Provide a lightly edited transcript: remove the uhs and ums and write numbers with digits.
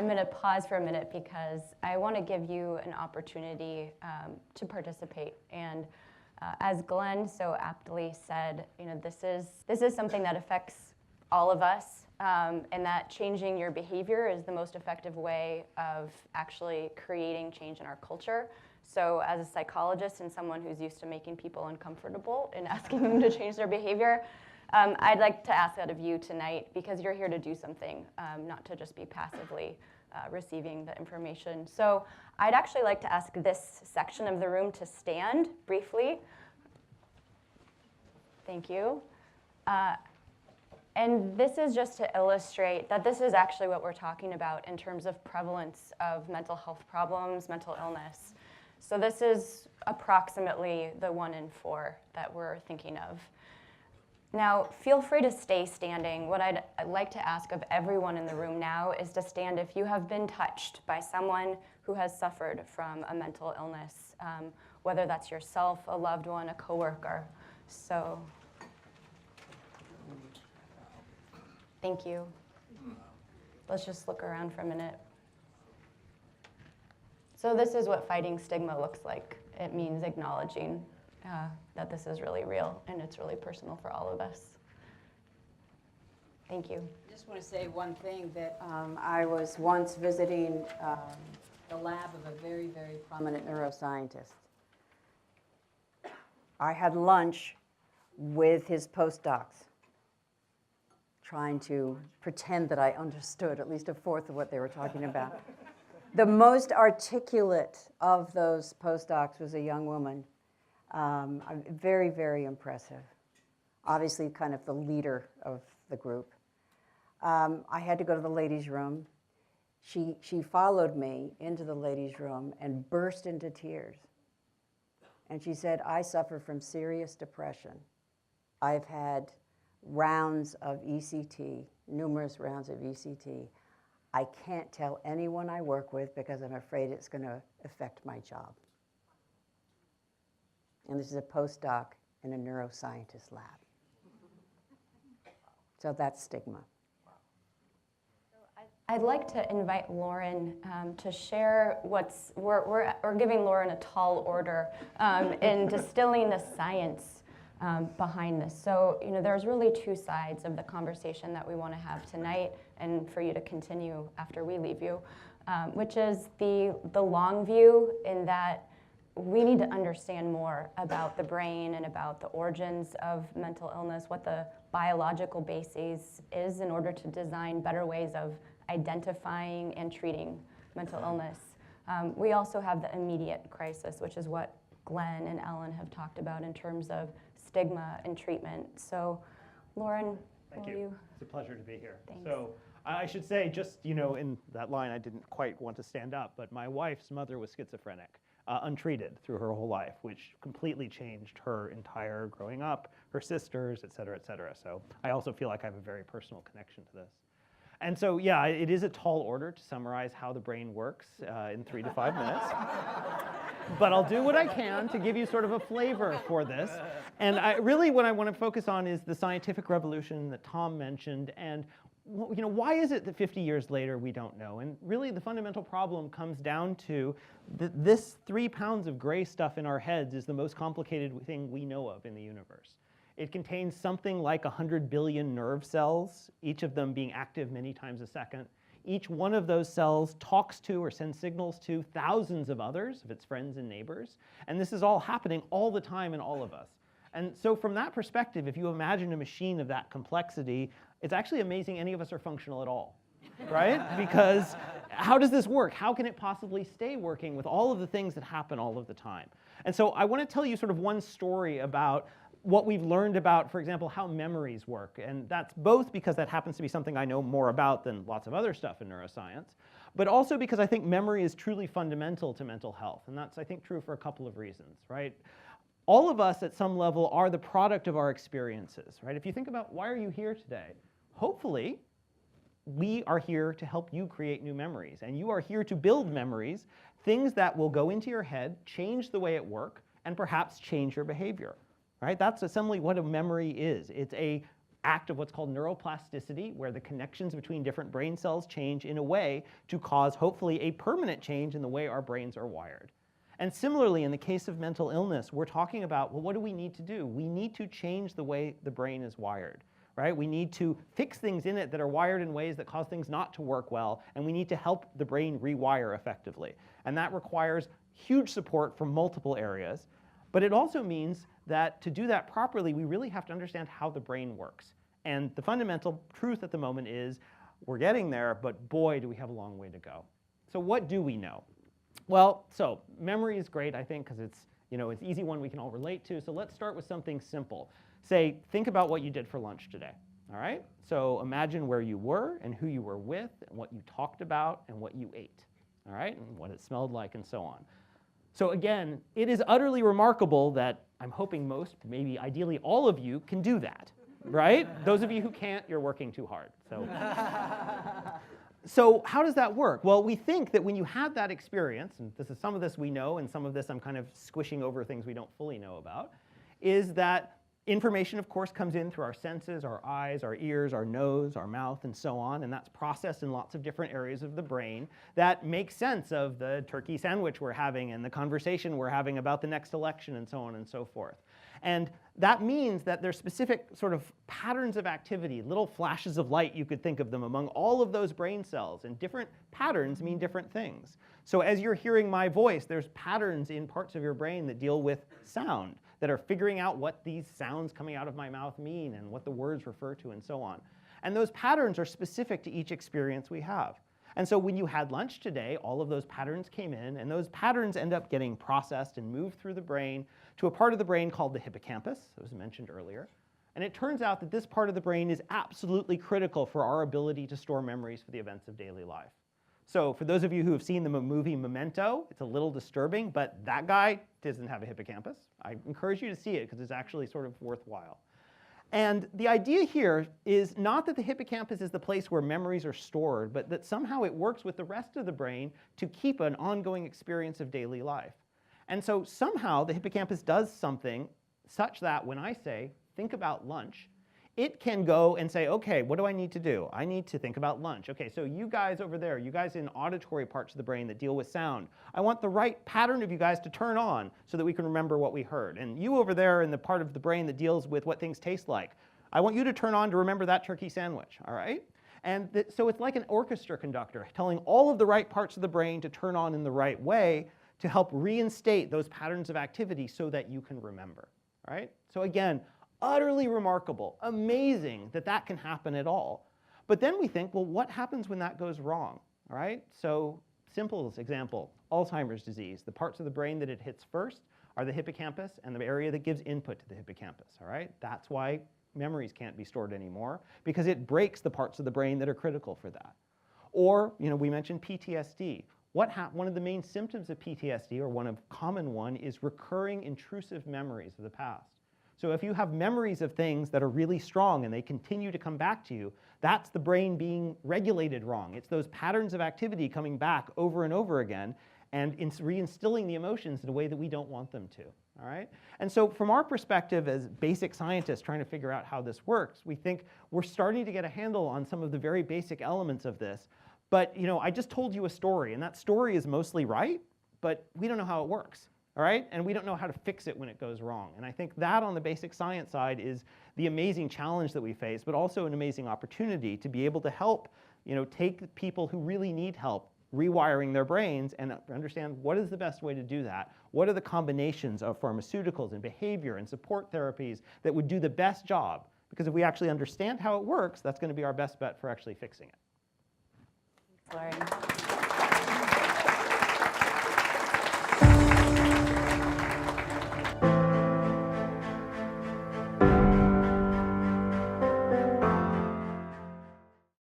I'm going to pause for a minute because I want to give you an opportunity to participate. And as Glenn so aptly said, this is something that affects all of us, and that changing your behavior is the most effective way of actually creating change in our culture. So as a psychologist and someone who's used to making people uncomfortable and asking them to change their behavior, I'd like to ask that of you tonight because you're here to do something, not to just be passively receiving the information. So I'd actually like to ask this section of the room to stand briefly. Thank you. And this is just to illustrate that this is actually what we're talking about in terms of prevalence of mental health problems, mental illness. So this is approximately the 1 in 4 that we're thinking of. Now, feel free to stay standing. What I'd like to ask of everyone in the room now is to stand if you have been touched by someone who has suffered from a mental illness, whether that's yourself, a loved one, a coworker. So, thank you. Let's just look around for a minute. So this is what fighting stigma looks like. It means acknowledging that this is really real and it's really personal for all of us. Thank you. I just want to say one thing, that I was once visiting the lab of a very, very prominent neuroscientist. I had lunch with his postdocs, trying to pretend that I understood at least a fourth of what they were talking about. The most articulate of those postdocs was a young woman. Very, very impressive. Obviously kind of the leader of the group. I had to go to the ladies' room. She followed me into the ladies' room and burst into tears. And she said, I suffer from serious depression. I've had rounds of ECT, numerous rounds of ECT. I can't tell anyone I work with because I'm afraid it's going to affect my job. And this is a postdoc in a neuroscientist lab. So that's stigma. I'd like to invite Loren to share we're giving Loren a tall order in distilling the science behind this. So, there's really two sides of the conversation that we want to have tonight and for you to continue after we leave you, which is the long view, in that we need to understand more about the brain and about the origins of mental illness, what the biological basis is in order to design better ways of identifying and treating mental illness. We also have the immediate crisis, which is what Glenn and Ellen have talked about in terms of stigma and treatment. So, Loren, Thank you. It's a pleasure to be here. Thanks. So I should say, just, in that line, I didn't quite want to stand up, but my wife's mother was schizophrenic, untreated through her whole life, which completely changed her entire growing up, her sisters, et cetera, et cetera. So I also feel like I have a very personal connection to this. And so, yeah, it is a tall order to summarize how the brain works in 3 to 5 minutes. But I'll do what I can to give you sort of a flavor for this. And really what I want to focus on is the scientific revolution that Tom mentioned. And why is it that 50 years later we don't know? And really the fundamental problem comes down to this 3 pounds of gray stuff in our heads is the most complicated thing we know of in the universe. It contains something like 100 billion nerve cells, each of them being active many times a second. Each one of those cells talks to or sends signals to thousands of others, of its friends and neighbors. And this is all happening all the time in all of us. And so from that perspective, if you imagine a machine of that complexity, it's actually amazing any of us are functional at all, right? Because how does this work? How can it possibly stay working with all of the things that happen all of the time? And so I want to tell you sort of one story about what we've learned about, for example, how memories work. And that's both because that happens to be something I know more about than lots of other stuff in neuroscience, but also because I think memory is truly fundamental to mental health. And that's, I think, true for a couple of reasons, right? All of us at some level are the product of our experiences, right? If you think about why are you here today, hopefully we are here to help you create new memories. And you are here to build memories, things that will go into your head, change the way it works, and perhaps change your behavior. Right? That's essentially what a memory is. It's a act of what's called neuroplasticity, where the connections between different brain cells change in a way to cause, hopefully, a permanent change in the way our brains are wired. And similarly, in the case of mental illness, we're talking about, well, what do we need to do? We need to change the way the brain is wired, right? We need to fix things in it that are wired in ways that cause things not to work well, and we need to help the brain rewire effectively. And that requires huge support from multiple areas. But it also means that to do that properly, we really have to understand how the brain works. And the fundamental truth at the moment is we're getting there, but boy, do we have a long way to go. So what do we know? Well, so memory is great, I think, because it's an easy one we can all relate to. So let's start with something simple. Say, think about what you did for lunch today, all right? So imagine where you were and who you were with and what you talked about and what you ate, all right? And what it smelled like and so on. So again, it is utterly remarkable that I'm hoping most, maybe ideally all of you, can do that, right? Those of you who can't, you're working too hard. So how does that work? Well, we think that when you had that experience, and some of this we know, and some of this I'm kind of squishing over things we don't fully know about, is that information, of course, comes in through our senses, our eyes, our ears, our nose, our mouth, and so on, and that's processed in lots of different areas of the brain that make sense of the turkey sandwich we're having and the conversation we're having about the next election and so on and so forth. And that means that there's specific sort of patterns of activity, little flashes of light, you could think of them, among all of those brain cells, and different patterns mean different things. So as you're hearing my voice, there's patterns in parts of your brain that deal with sound, that are figuring out what these sounds coming out of my mouth mean and what the words refer to and so on. And those patterns are specific to each experience we have. And so when you had lunch today, all of those patterns came in, and those patterns end up getting processed and moved through the brain to a part of the brain called the hippocampus, that was mentioned earlier. And it turns out that this part of the brain is absolutely critical for our ability to store memories for the events of daily life. So for those of you who have seen the movie Memento, it's a little disturbing, but that guy doesn't have a hippocampus. I encourage you to see it because it's actually sort of worthwhile. And the idea here is not that the hippocampus is the place where memories are stored, but that somehow it works with the rest of the brain to keep an ongoing experience of daily life. And so somehow the hippocampus does something such that when I say, think about lunch, it can go and say, okay, what do I need to do? I need to think about lunch. Okay, so you guys over there, you guys in auditory parts of the brain that deal with sound, I want the right pattern of you guys to turn on so that we can remember what we heard. And you over there in the part of the brain that deals with what things taste like, I want you to turn on to remember that turkey sandwich, all right? And so it's like an orchestra conductor telling all of the right parts of the brain to turn on in the right way to help reinstate those patterns of activity so that you can remember, all right? So again, utterly remarkable, amazing that that can happen at all. But then we think, well, what happens when that goes wrong, all right? So simple example, Alzheimer's disease. The parts of the brain that it hits first are the hippocampus and the area that gives input to the hippocampus, all right? That's why memories can't be stored anymore, because it breaks the parts of the brain that are critical for that. Or, we mentioned PTSD. One of the main symptoms of PTSD, or one of common one, is recurring intrusive memories of the past. So if you have memories of things that are really strong and they continue to come back to you, that's the brain being regulated wrong. It's those patterns of activity coming back over and over again and reinstilling the emotions in a way that we don't want them to, all right? And so from our perspective as basic scientists trying to figure out how this works, we think we're starting to get a handle on some of the very basic elements of this. But I just told you a story, and that story is mostly right, but we don't know how it works. All right? And we don't know how to fix it when it goes wrong. And I think that on the basic science side is the amazing challenge that we face, but also an amazing opportunity to be able to help, take people who really need help rewiring their brains and understand what is the best way to do that. What are the combinations of pharmaceuticals and behavior and support therapies that would do the best job? Because if we actually understand how it works, that's going to be our best bet for actually fixing it. Thanks, Loren.